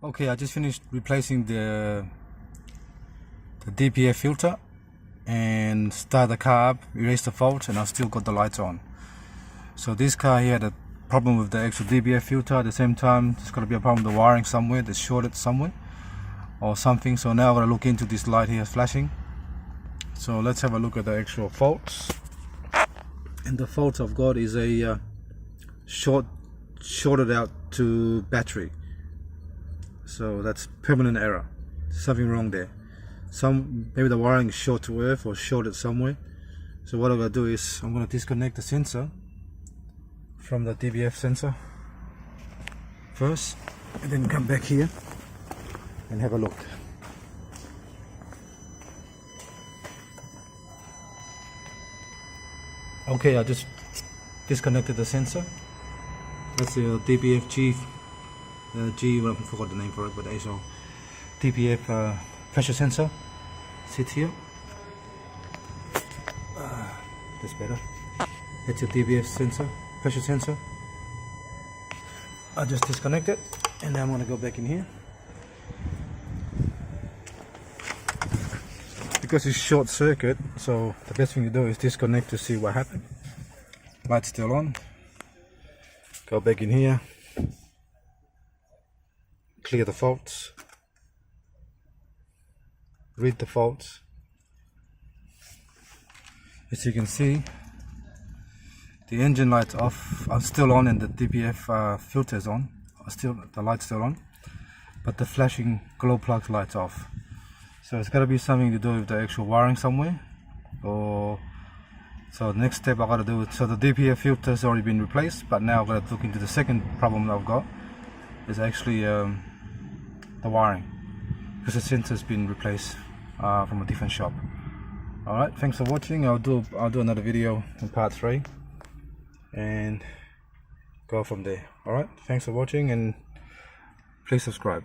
Okay, I just finished replacing the DPF filter and start the car up, erase the fault, and I've still got the lights on. So this car here had a problem with the actual DPF filter. At the same time, there's got to be a problem with the wiring somewhere, that's shorted somewhere or something. So now I'm going to look into this light here flashing. So let's have a look at the actual faults. And the faults I've got is a shorted out to battery. So that's permanent error. Something wrong there. Maybe the wiring is short to earth or shorted somewhere. So what I'm going to do is I'm going to disconnect the sensor from the DPF sensor first, and then come back here and have a look. Okay, I just disconnected the sensor. That's the DPF well, I forgot the name for it, but actual DPF pressure sensor sits here. That's better. That's your DPF sensor, pressure sensor. I just disconnect it, and now I'm going to go back in here. Because it's short circuit, so the best thing to do is disconnect to see what happened. Light's still on. Go back in here. Clear the faults. Read the faults. As you can see, the engine light's off, are still on, and the DPF filter is on. The light's still on, but the flashing glow plug light's off. So it's got to be something to do with the actual wiring somewhere. So the next step I got to do, so the DPF filter has already been replaced, but now I've got to look into the second problem that I've got. Is actually the wiring, because the sensor's been replaced from a different shop. Alright, thanks for watching. I'll do another video in part 3 and go from there. Alright, thanks for watching, and please subscribe.